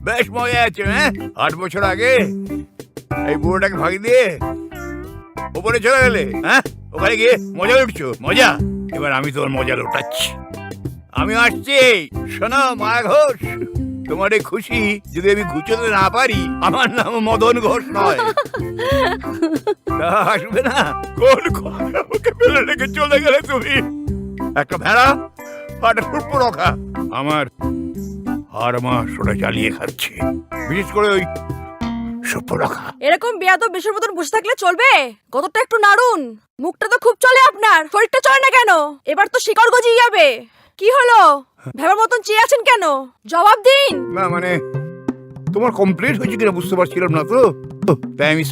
বেশ মজা আছে। হ্যাঁ, 8 বছর আগে এই বুড়োটাকে ফাঁকি দিয়ে ওপরে চলে গেলে। হ্যাঁ, ওখানে গিয়ে মজা লুটছো। মজা, এবার আমি তোর মজা লুটাচ্ছি। আমি আসছি। শোনো মায়া ঘোষ, তোমার এই খুশি যদি আমি ঘুচোতে না পারি, আমার নাম মদন ঘোষ নয়। আসবে না? কোন আমাকে ফেলে রেখে চলে গেলে তুমি? একটা ভেড়া আর ফুটফুট রখা আমার আর মাস ওটা জ্বালিয়ে খাচ্ছে, বিশেষ করে ওই সুপ্রখা। এরকম বেয়াদব বেশের মতন বসে থাকলে চলবে? কতটা একটু নাড়ুন। মুখটা তো খুব চলে আপনার, শরীরটা চলে না কেন? এবার তো শিকড় গজিয়ে যাবে। কি হলো, ভেবার মতন চেয়ে আছেন কেন? জবাব দিন। না মানে তোমার কমপ্লিট হয়েছে কিনা বুঝতে পারছিলাম না তো, তাই আমি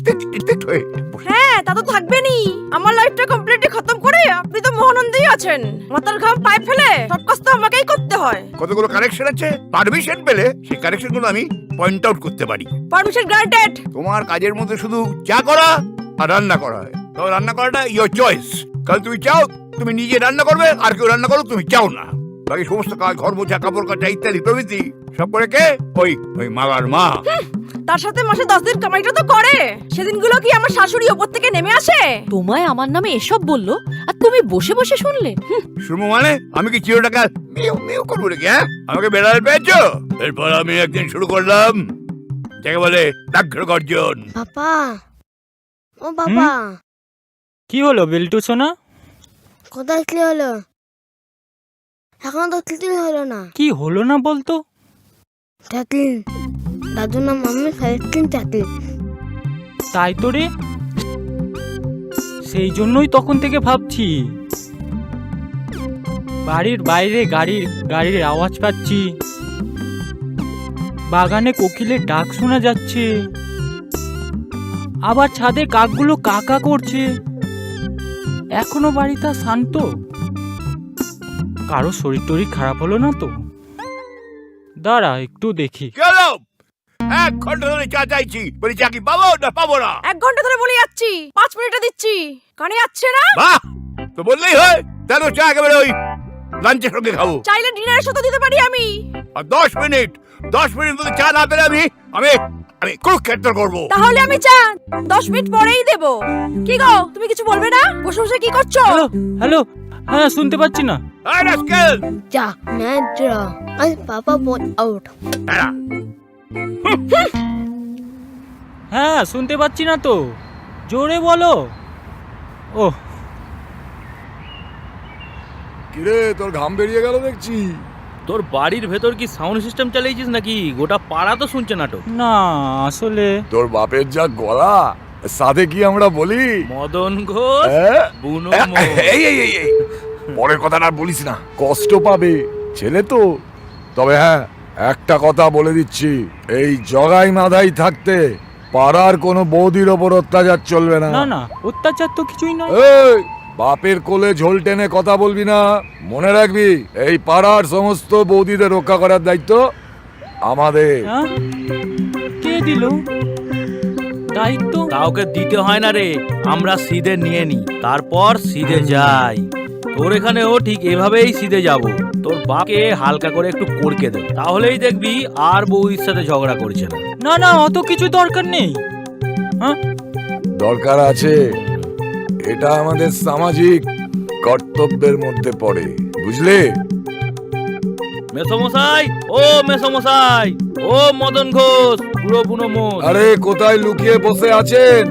হয়ে। হ্যাঁ, তা তো থাকবেনই। আমার লাইফটা কমপ্লিটলি খতম করে আপনি তো মহানন্দেই আছেন। মাথার ঘাম পায়ে ফেলে সব কাজ তো আমাকেই করতে হয়। কতগুলো কানেকশন আছে, পারমিশন পেলে সেই কানেকশনগুলো আমি পয়েন্ট আউট করতে পারি। Permission granted. তোমার কাজের মধ্যে শুধু চা করা আর রান্না করা হয়। তবে রান্না করাটা ইয়োর চয়েস। কাল তুমি চাও তুমি নিজে রান্না করবে, আর কেউ রান্না করো তুমি চাও না। বাকি সমস্ত কাজ, ঘর মোছা, কাপড় কাচা ইত্যাদি প্রভৃতি সব করে কে? ওই মালার মা। তার সাথে মাসে 10 দিন কামাইটা তো করে। সেদিনগুলো কি আমার শাশুড়ি ওপর থেকে নেমে আসে? তোমায় আমার নামে এসব বললো আর তুমি বসে বসে শুনলে? শুনবো মানে? আমি কি চির টাকা মিউ মিউ করবো নাকি? হ্যাঁ, আমাকে বেড়াল পেয়েছো? এরপর আমি একদিন শুরু করলাম যাকে বলে ব্যাঘ্র গর্জন। বাবা, ও বাবা, কি হলো বিল্টু সোনা? কোথায় কি হলো? এখন তো কিছু হলো না। কি হলো না বলতো? চাকরি, দাদু না মাম্মি ফেরতিন চাকরি। তাই তো রে, সেই জন্যই তখন থেকে ভাবছি। বাড়ির বাইরে গাড়ির আওয়াজ পাচ্ছি, বাগানে কোকিলের ডাক শোনা যাচ্ছে, আবার ছাদে কাকগুলো কাকা করছে। এখনো বাড়িটা শান্ত, কারো শরীর টরীর খারাপ হলো না তো? দাঁড়া একটু দেখি। চলো, 1 ঘন্টা ধরে চা চাইছি, বলি চা কি পাবো না পাবো না? 1 ঘন্টা ধরে বলে যাচ্ছি, 5 মিনিটে দিচ্ছি। কানে যাচ্ছে না? বাহ, তো বললেই হয়। তাহলে চা একেবারে ওই লাঞ্চের সঙ্গে খাবো। চাইলে ডিনারের সাথে দিতে পারি আমি। আর 10 মিনিট যদি চা না পেলে আমি কুরুক্ষেত্র করবো। তাহলে আমি চা 10 মিনিট পরেই দেব। কি গো, তুমি কিছু বলবে না? বসে বসে কি করছো? হ্যালো হ্যালো, হ্যাঁ শুনতে পাচ্ছি না। আরে রাস্কেল, যা ম্যাড্রা, আজ পাপা বল আউট। এরা হ্যাঁ শুনতে পাচ্ছি না তো, জোরে বলো। ও কিরে, তোর ঘাম বেরিয়ে গেল দেখছি। তোর বাড়ির ভেতর কি সাউন্ড সিস্টেম চালিয়েছিস নাকি? গোটা পাড়া তো শুনছে নাটক। না আসলে তোর বাপের যা গলা, সাথে কি আমরা বলি মদন ঘোষ, হ্যাঁ? বুনো এই এই এই এই, পরের কথাটা আর বলিস না, কষ্ট পাবে ছেলে তো। তবে হ্যাঁ, একটা কথা বলে দিচ্ছি, এই জগাই মাথায় থাকতে পাড়ার কোনো বৌদির ওপর অত্যাচার চলবে না। না না, অত্যাচার তো কিছুই নয়। এই, বাপের কোলে ঝোল টেনে কথা বলবি না, মনে রাখবি এই পাড়ার সমস্ত বৌদিদের রক্ষা করার দায়িত্ব আমাদের। হ্যাঁ? কে দিল দায়িত্ব? কাউকে দিতে হয় না রে, আমরা সিধে নিয়ে নি, তারপর সিধে যাই। তোর এখানেও ঠিক এভাবেই সিধে যাব। তোর বাপকে হালকা করে একটু কড়কে দে, তাহলেই দেখবি আর বউদির সাথে ঝগড়া করছে না। না না, অত কিছু দরকার নেই। হ্যাঁ, দরকার আছে, এটা আমাদের সামাজিক কর্তব্যের মধ্যে পড়ে, বুঝলে? মেসমশাই, ও মেসমশাই, ও মদন ঘোষ, পুরো বুনো মোষ। আরে কোথায় লুকিয়ে বসে আছেন?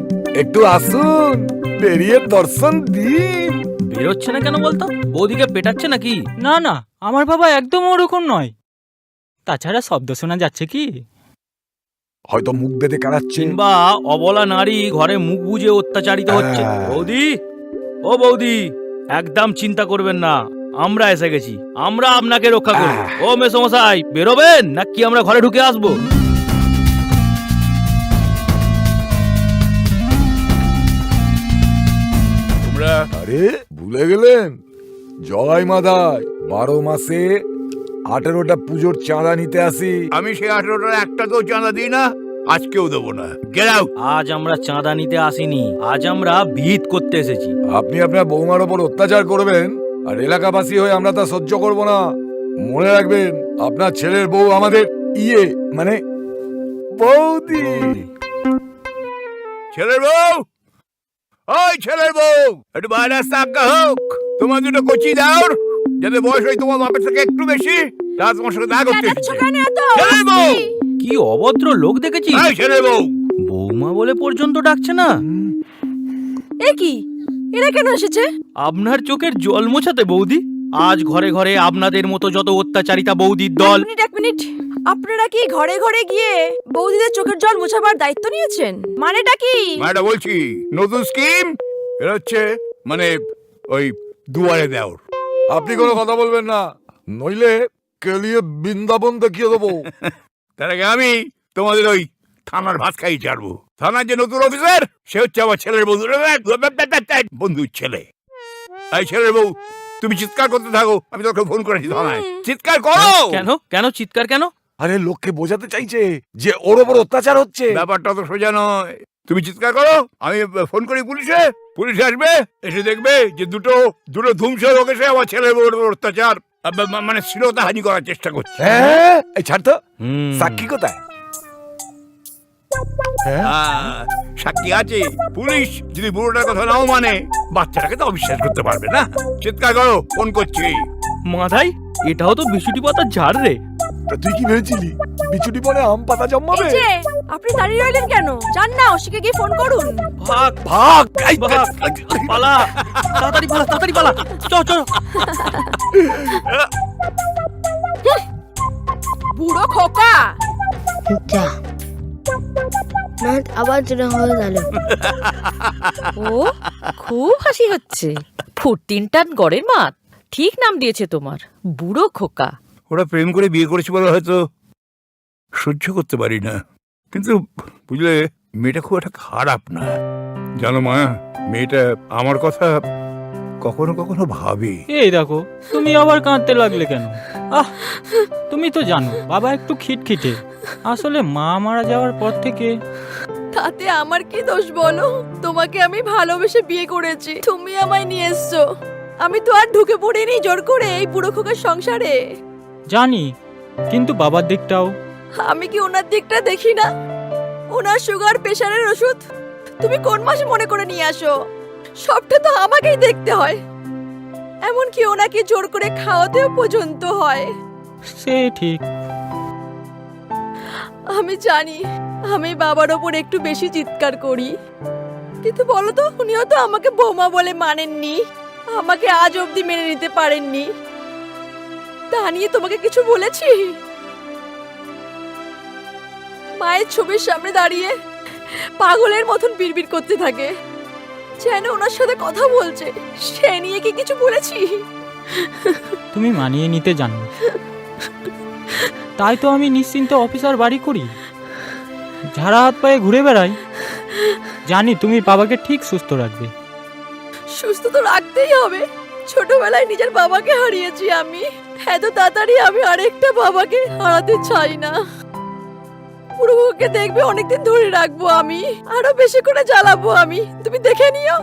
একটু আসুন, বেরিয়ে দর্শন দিন। বেরোচ্ছে না কেন বলতো? বৌদিকে পেটাচ্ছে নাকি? না না, আমার বাবা একদম ওরকম নয়। তাছাড়া শব্দ শোনা যাচ্ছে কি? হয়তো মুখ বেঁধে কাড়াচ্ছেন। কিংবা অবলা নারী ঘরে মুখ বুজে অত্যাচারিত হচ্ছে। হ্যাঁ। বৌদি, ও বৌদি, একদম চিন্তা করবেন না, আমরা এসে গেছি, আমরা আপনাকে রক্ষা করব। ও মেসমশাই, বেরোবেন নাকি আমরা ঘরে ঢুকে আসবো? তোমরা আরে ভুলে গেলেন, জগাই মাদায় 12 মাসে 18টা পুজোর চাঁদা নিতে আসি। আমি সেই 18টার একটা তো চাঁদা দিই না। আজকেও দেবো না। Get out. আজ আমরা চাঁদা নিতে আসিনি, আজ আমরা ভিত করতে এসেছি। আপনি আপনার বৌমার ওপর অত্যাচার করবেন আর এলাকাবাসী হয়ে আমরা তা সহ্য করব না। মনে রাখবেন, আপনার ছেলের বউ আমাদের মানে বৌদি। ছেলের বউ, ওই ছেলের বউ, একটু বাইরে আসতে আজ্ঞা হোক। তোমার দুটো কচি দাও, যাতে বয়স হয় তোমার বাপের থেকে একটু বেশি, তা তোমার সাথে দেখা করতে এসেছে। ছেলের বউ, কি অভদ্র লোক দেখেছি। এই ছেলের বউ, বৌমা বলে পর্যন্ত ডাকছে না। এ কি, এরা কেন এসেছে? আপনার চোখের জল মোছাতে বৌদি। আজ ঘরে ঘরে আপনাদের মতো যত অত্যাচারিতা বৌদির দল। এক মিনিট, আপনারা কি ঘরে ঘরে গিয়ে বৌদিদের চোখের জল মোছাবার দায়িত্ব নিয়েছেন? মানেটা কি? মায়েরা বলছি, নতুন স্কিম এটা হচ্ছে, মানে ওই দুয়ারে দেওর। আপনি কোনো কথা বলবেন না, নইলে কেলিয়ে বৃন্দাবন দেখিয়ে দেবো। তার আগে আমি তোমাদের ওই থানার ভাত খাই ছাড়বো। থানার যে নতুন অফিসার, সে হচ্ছে আমার ছেলের বন্ধুর ছেলে। এই ছেলের বউ, তুমি চিৎকার করতে থাকো, আমি তোকে ফোন করেছি থানায়। চিৎকার করো। কেন কেন চিৎকার কেন? আরে লোককে বোঝাতে চাইছে যে ওর ওপর অত্যাচার হচ্ছে। ব্যাপারটা তো সোজা নয়। তুমি চিৎকার করো, আমি ফোন করি পুলিশে। পুলিশ আসবে, এসে দেখবে যে দুটো ধুমসে লোক এসে আমার ছেলের বউর উপর অত্যাচার, মানে শ্লীলতাহানি করার চেষ্টা করছে। হ্যাঁ, এই ছাড় তো। সাক্ষী কোথায়? সাক্ষী আছে। পুলিশ যদি বুড়োটার কথা নাও মানে, বাচ্চাটাকে তো অবিশ্বাস করতে পারবে না। চিৎকার করো, ফোন করছি। মাথায় এটাও তো বিশুটি পাতার ঝাড় রে। তা তুই কি ভেবেছিলি বিচুটি পরে আম পাতা এই জন্মাবে? যে, আপনি দাঁড়িয়ে রইলেন কেন? যান না, ওষিকে গিয়ে ফোন করুন। ভাগ ভাগ, ভাগ, পালা, তাড়াতাড়ি পালা, তাড়াতাড়ি পালা। চ চ। বুড়ো খোকা। যা মাত আবার জোরে হয়ে গেল। ও খুব হাসি হচ্ছে। ফুটিন টান গড়ের মাত, ঠিক নাম দিয়েছে তোমার, বুড়ো খোকা। ওরা প্রেম করে বিয়ে করেছে বলে হয়তো সহ্য করতে পারি না, কিন্তু বুঝলে মেয়েটা খুব একটা খারাপ না। জানো মা, মেয়েটা আমার কথা কখনো কখনো ভাবে। এই দেখো, তুমি আবার কাঁদতে লাগলে কেন? আহ, তুমি তো জানো বাবা একটু খিটখিটে। আসলে মা মারা যাওয়ার পর থেকে তাতে আমার কি দোষ বলো? তোমাকে আমি ভালোবেসে বিয়ে করেছি, তুমি আমায় নিয়ে এসছো। আমি তো আর ঢুকে পড়িনি জোর করে এই বুড়ো খোকার সংসারে। জানি, কিন্তু বাবার দিকটাও। আমি কি ওনার দিকটা দেখি না? ওনার সুগার প্রেশারের ওষুধ তুমি কোন মাসে মনে করে নিয়ে আসো? সবটা তো আমাকেই দেখতে হয়, এমনকি ওনাকে জোর করে খাওয়াতেও পর্যন্ত হয়। সে ঠিক। আমি জানি আমি বাবার ওপর একটু বেশি চিৎকার করি, কিন্তু বলো তো, উনিও তো আমাকে বৌমা বলে মানেননি, আমাকে আজ অবধি মেনে নিতে পারেননি। তা নিয়ে তোমাকে কিছু বলেছি? মায়ের ছবির সামনে দাঁড়িয়ে পাগলের মতন বিড়বিড় করতে থাকে, যেন ওনার সাথে কথা বলছে। সে নিয়ে কি কিছু বলেছি? তুমি মানিয়ে নিতে জানো, তাই তো আমি নিশ্চিন্তে অফিসার বাড়ি করি, ঝাড়া হাত পায়ে ঘুরে বেড়াই। জানি তুমি বাবাকে ঠিক সুস্থ রাখবে। সুস্থ তো রাখতেই হবে। ছোটবেলায় নিজের বাবাকে হারিয়েছি আমি, এত তাড়াতাড়ি আমি আরেকটা বাবাকে হারাতে চাই না। পুরোকে দেখবে অনেকদিন ধরে রাখবো আমি, আরো বেশি করে জ্বালাবো আমি, তুমি দেখে নিও।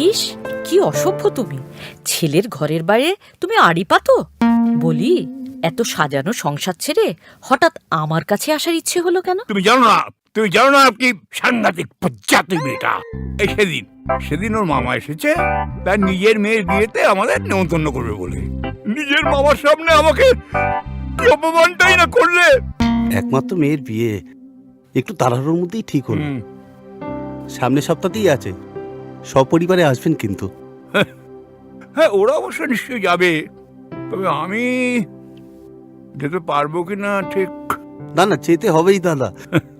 ইস, কি অসভ্য তুমি! ছেলের ঘরের বাইরে তুমি আড়ি পাতো? বলি, এত সাজানো সংসার ছেড়ে হঠাৎ আমার কাছে আসার ইচ্ছে হলো কেন? তুমি জানো না কি সাংঘাতিক পজ্জাতি মেয়েটা। এই সেদিন ওর মামা এসেছে তার নিজের মেয়ের বিয়েতে আমাদের নেমন্তন্ন করবে বলে। নিজের মামার সামনে আমাকে কি অপমানটাই না করলে। একমাত্র মেয়ের বিয়ে একটু তাড়াহুড়োর মধ্যেই ঠিক হলো। সামনের সপ্তাহতেই আছে, সপরিবারে আসবেন কিন্তু। হ্যাঁ, ওরা অবশ্য নিশ্চয়ই যাবে, তবে আমি যেতে পারবো কিনা ঠিক। না না, যেতে হবেই দাদা।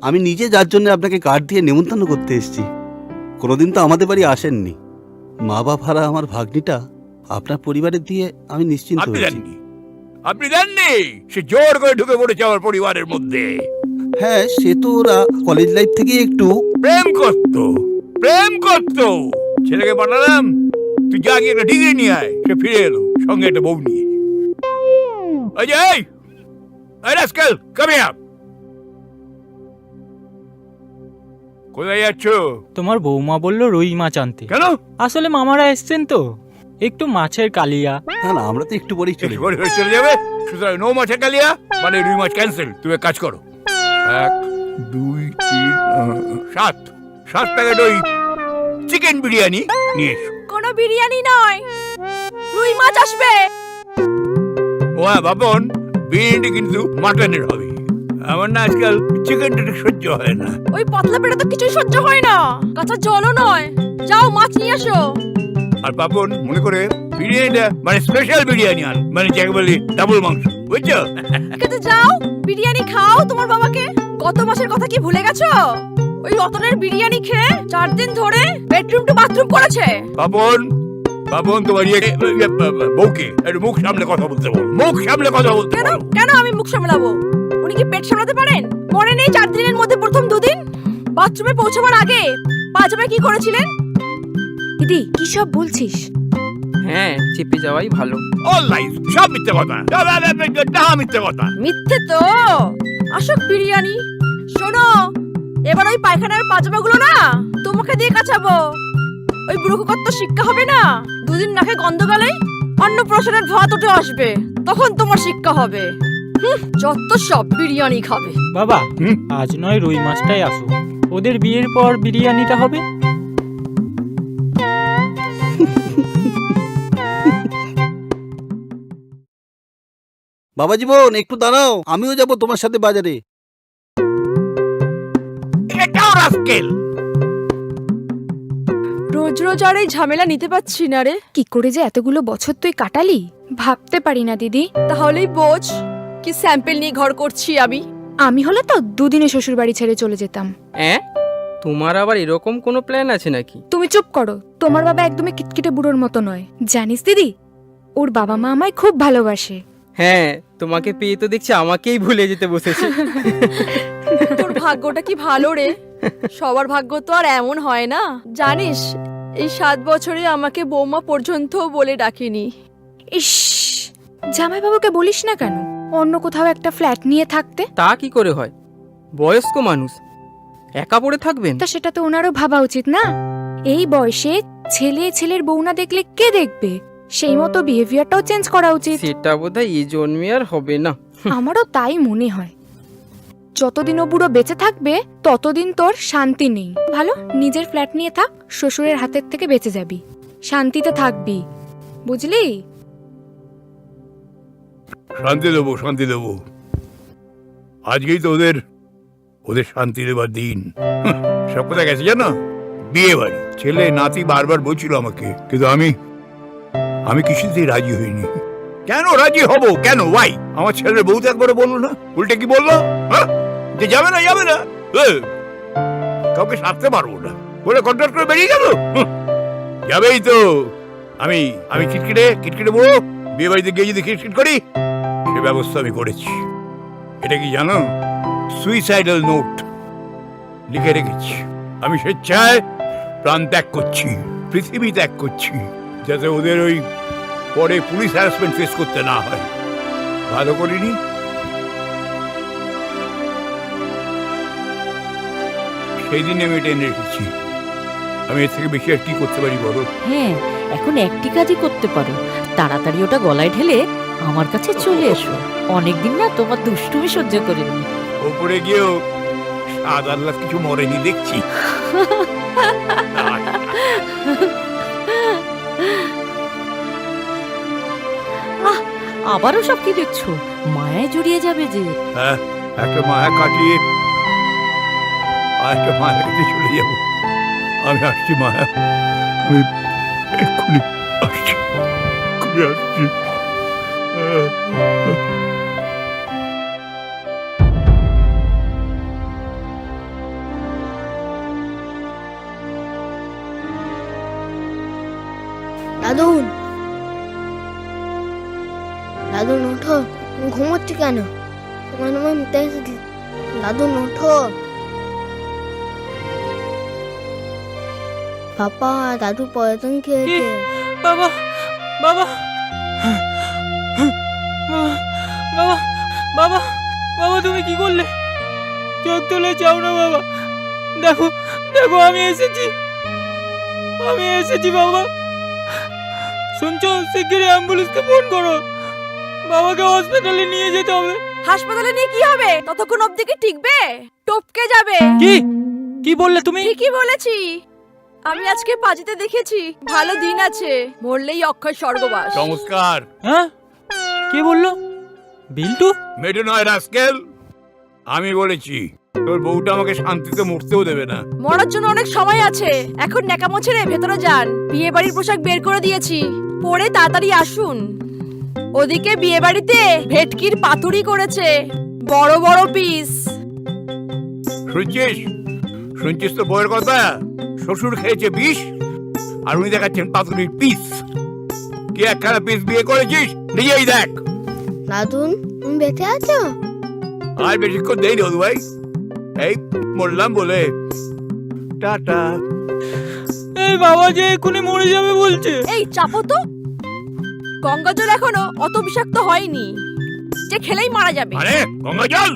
আমি নিজে যার জন্য আপনাকে কার্ড দিয়ে নেমন্তন্ন করতে এসেছি। কোনোদিন তো আমাদের বাড়ি আসেননি। মা বাপ হারা আমার ভাগ্নিটা আপনার পরিবারে দিয়ে আমি নিশ্চিন্ত আপনি হয়েছি। জাননি, আপনি দেননি? সে জোর করে ঢুকে পড়েছে আমার পরিবারের মধ্যে। হ্যাঁ, সে তো ওরা কলেজ লাইফ থেকে একটু প্রেম করত। ছেলেকে পাঠালাম, তুই যা গিয়ে একটা ডিগ্রি নিয়ে আয়। সে ফিরে এলো সঙ্গে একটা বউ নিয়ে। এই রাস্কেল, কাম হিয়ার। কোথায় যাচ্ছ? তোমার বৌমা বললো রুই মাছ আনতে। কেন? আসলে মামারা এসছেন তো, একটু মাছের কালিয়া। না না, আমরা তো একটু পরেই চলে একটু চলে যাবে। সুতরাং নো মাছের কালিয়া মানে রুই মাছ ক্যান্সেল। তুমি এক কাজ করো, 1 2 3 7 প্যাকেট ওই চিকেন বিরিয়ানি নিয়ে এসো। কোনো বিরিয়ানি নয়, রুই মাছ আসবে। ও হ্যাঁ বাপন, বিরিয়ানি কিন্তু মাটনের হবে। আমার না আজকাল চিকেনটা ঠিক সহ্য হয় না। ওই পাতলা পেটে তো কিছুই সহ্য হয় না, কাঁচা জলও নয়। যাও মাছ নিয়ে আসো। আর বাপন মনে করে বিরিয়ানিটা মানে স্পেশাল বিরিয়ানি আন, মানে যাকে বলি ডাবল মাংস, বুঝছো? খেতে যাও, বিরিয়ানি খাও তোমার বাবাকে। গত মাসের কথা কি ভুলে গেছো? ওই রতনের বিরিয়ানি খেয়ে 4 দিন ধরে বেডরুম টু বাথরুম করেছে। বাপন তোমার বউকে একটু মুখ সামলে কথা বলতে বল। মুখ সামলে কথা বলতে কেন বল। কেন আমি মুখ সামলাবো? উনি কি পেট সামলাতে পারেন? মনে নেই 4 দিনের মধ্যে প্রথম 2 দিন বাথরুমে পৌঁছাবার আগে পাজামা কি করেছিলেন? দিদি কি সব বলছিস? হ্যাঁ, চেপে যাওয়াই ভালো। অনলাইন সব মিথ্যে কথা, মিথ্যে কথা। মিথ্যে তো। আসুক বিরিয়ানি। শোনো, এবার ওই পায়খানার পাজামাগুলো না তোমাকে দিয়ে কাচাবো। ওই বুড়ো কত শিক্ষা হবে না? 2 দিন নাকে গন্ধ গেলেই অন্নপ্রাশনের ভাত উঠে আসবে, তখন তোমার শিক্ষা হবে। যত সব বিরিয়ানি খাবে। বাবা, আজ নয় রুই মাছটাই আসো, ওদের বিয়ের পর বিরিয়ানিটা হবে। বাবা জীবন, একটু দাঁড়াও, আমিও যাব তোমার সাথে বাজারে। এটাও রাস্কেল। রোজ রোজ আর এই ঝামেলা নিতে পারছি না রে। কি করে যে এতগুলো বছর তুই কাটালি ভাবতে পারি না দিদি। তাহলেই বোঝ কি স্যাম্পল নিয়ে ঘর করছি আমি। আমি হলে তো 2 দিনে শ্বশুর বাড়ি ছেড়ে চলে যেতাম। তোমার আবার এরকম কোনো প্ল্যান আছে নাকি? তুমি চুপ করো, তোমার বাবা একদমই কিটকিটে বুড়োর মতো নয়। জানিস দিদি, ওর বাবা মা আমায় খুব ভালোবাসে। হ্যাঁ, তোমাকে পেয়ে তো দেখছি আমাকেই ভুলে যেতে বসেছে। তোর ভাগ্যটা কি ভালো রে। সবার ভাগ্য তো আর এমন হয় না। জানিস, এই 7 বছরে আমাকে বৌমা পর্যন্ত বলে ডাকেনি। ইস, জামাইবাবুকে বলিস না কেন অন্য কোথাও একটা ফ্ল্যাট নিয়ে থাকতে? তা কি করে হয়? বয়স্ক মানুষ, একা পড়ে থাকবেন? তা সেটা তো ওনারও ভাবা উচিত না? এই বয়সে ছেলের বউ না দেখলে কে দেখবে? সেই মতো বিহেভিয়ারটাও চেঞ্জ করা উচিত। সেটা বোধহয় এই জন্মে আর হবে না। আমারও তাই মনে হয়। যতদিন ও বুড়ো বেঁচে থাকবে ততদিন তোর শান্তি নেই। ভালো, নিজের ফ্ল্যাট নিয়ে থাক, শ্বশুরের হাতের থেকে বেঁচে যাবি, শান্তিতে থাকবি, বুঝলি? শান্তি দেবো। আজকেই তো ওদের শান্তি দেবার দিন। সব কথা গেছে জানো, বিয়ে বাড়ি। ছেলে নাতি বারবার বলছিল আমাকে, কিন্তু আমি কিছুতেই রাজি হইনি। কেন রাজি হব? কেন? ওয়াই? আমার ছেলের বউ তো একবারে বললো না, উল্টে কি বললো? যে যাবে না। কাউকে সারতে পারবো না বলে কন্ট্রাক্ট করে বেরিয়ে গেল। যাবেই তো। আমি কিটকিটে বলবো, বিয়ে বাড়িতে গিয়ে যদি কিটকিট করি, সে ব্যবস্থা আমি করেছি। এটা কি জানো? সুইসাইডাল নোট লিখে রেখেছি। আমি স্বেচ্ছায় প্রাণ ত্যাগ করছি, পৃথিবী ত্যাগ করছি, যাতে ওদের ওই পরে পুলিশ হ্যারাসমেন্ট ফেস করতে না হয়। ভালো করিনি? সেই দিন আমি এটা এনে রেখেছি। আমি এর থেকে বেশি আর কি করতে পারি বলো? হ্যাঁ, এখন একটি কাজই করতে পারো, তাড়াতাড়ি ওটা গলায় ঢেলে আমার কাছে চলে এসো। অনেকদিন না তোমার দুষ্টুমি সহ্য করিনি। ওপরে গিয়েও স্বাদ আল্লাহ কিছু মরেনি দেখছি। আবারও সব কি দেখছো? মায়ায় জড়িয়ে যাবে যে। হ্যাঁ, একটা মায়া কাটিয়ে আর একটা মায়ের কাছে চলে যাব। আমি আসছি মায়া, আমি এক্ষুনি আসছি। দাদুন দাদু ওঠো, তুমি ঘুমোচ্ছি কেন? তোমার নামে মিথ্যা এসেছি। দাদু ওঠো। পাপা, দাদু পয়জন খেয়েছে। বাবা বাবা বাবা বাবা বাবা তুমি কি করলে? চোখ তুলে চাও না বাবা। দেখো দেখো আমি এসেছি বাবা। শুনছো? শিগগিরই অ্যাম্বুলেন্সকে ফোন করো। বাবাকে হসপিটালে নিয়ে যেতে হবে। হাসপাতালে নিয়ে কি হবে? ততক্ষণ অবধি কি টিকবে? টপকে যাবে। কি কি বললে তুমি? ঠিকই বলেছি। আমি আজকে পাজিতে দেখেছি ভালো দিন আছে, মরলেই অক্ষয় স্বর্গবাস। চমৎকার। হ্যাঁ কে বললো? বিল্টু? মেটু নয় রাস্কেল, আমি বলেছি তোর বউটা আমাকে শান্তিতে মরতেও দেবে না। মরার জন্য অনেক সময় আছে, এখন ন্যাকামো ছেড়ে ভেতরে যান। বিয়ে বাড়ির পোশাক বের করে দিয়েছি, পরে তাড়াতাড়ি আসুন। ওদিকে বিয়ে বাড়িতে ভেটকির পাতুরি করেছে, বড় বড় পিস। শুনছিস? শুনছিস তো বউয়ের কথা? শ্বশুর খেয়েছে বিষ আর উনি দেখাচ্ছেন পাতুরির পিস। কি একখানা পিস বিয়ে করেছিস? নিজেই দেখ। দাদু, তুমি বেঁচে আছো? আর বেশিক্ষণ দেই না ভাই, এই মরলাম বলে টাটা। এই বাবা যে এক্ষুনি মরে যাবে বলছে। এই চাপো তো, গঙ্গা জল এখনো অত বিষাক্ত হয়নি যে খেলেই মারা যাবে। আরে গঙ্গা জল!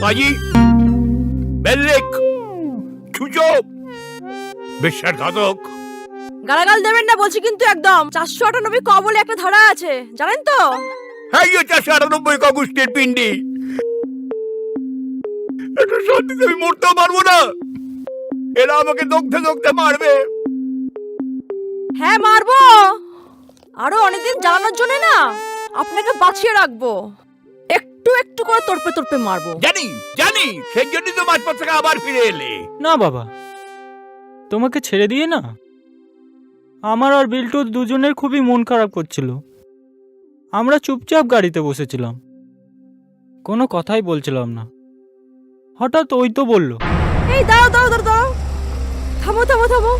পাজি, বেল্লেক, ছুচো, বিশ্বাসঘাতক। গালাগাল দেবেন না বলছি কিন্তু একদম। 498 ক বলে একটা ধারা আছে, জানেন তো? হ্যাঁ, 498 কগুষ্টের পিন্ডি। একটু শান্তিতে আমি মরতেও পারবো না, এরা আমাকে দগ্ধে দগ্ধে মারবে। হ্যাঁ মারবো, আরো অনেকদিন জানানোর জন্য না আপনাকে বাঁচিয়ে রাখবো। একটু একটু করে তরপে তরপে মারবো। জানি জানি, সেই জন্যই তো মাঝপথ থেকে আবার ফিরে এলে। না বাবা, তোমাকে ছেড়ে দিয়ে না আমার আর বিল্টুর দুজনের খুবই মন খারাপ করছিল। আমরা চুপচাপ গাড়িতে বসেছিলাম, কোনো কথাই বলছিলাম না। হঠাৎ ওই তো বলল, এই দাঁড়াও দাঁড়াও দাঁড়াও দাঁড়াও, থামো থামো থামো।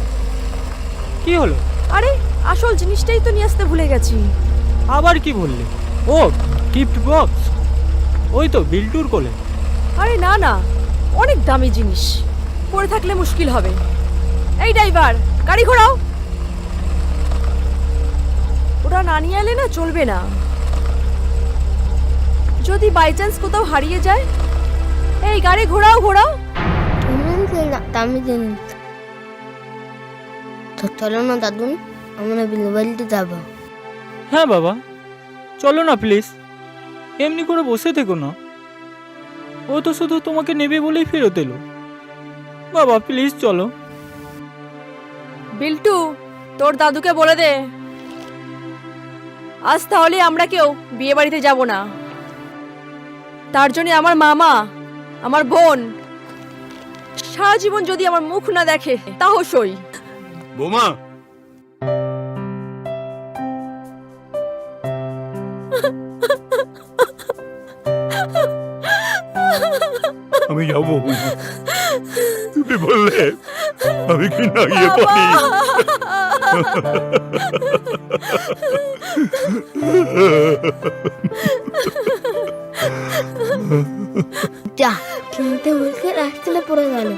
কি হলো? আরে আসল জিনিসটাই তো নিয়ে আসতে ভুলে গেছি। আবার কি বললে? ও গিফট বক্স, ওই তো বিল্টুর কোলে। আরে না না, অনেক দামি জিনিস, পড়ে থাকলে মুশকিল হবে। এই ড্রাইভার, গাড়ি ঘোরাও। ওরা না নিয়ে এলে না চলবে না, যদি বাই চান্স কোথাও হারিয়ে যায়। এই গাড়ি ঘোরাও ঘোরাও। দামি জিনিস তো চলো না দাদু, আমরা বিয়ে বাড়িতে যাবো। হ্যাঁ বাবা চলো না প্লিজ, এমনি করে বসে থেকো না। ও তো শুধু তোমাকে নেবে বলেই ফেরত এলো। বাবা প্লিজ চলো। বিল্টু, তোর দাদুকে বলে দে আজ তাহলে আমরা কেউ বিয়ে বাড়িতে যাব না। তার জন্য আমার মামা, আমার বোন সারা জীবন যদি আমার মুখ না দেখে তাও সই। বোমা, আমি যাবো। তুমি বললে আমি কি না গিয়ে পারি? যা কিনতে বলতে রাস্তায় পড়ে গেল।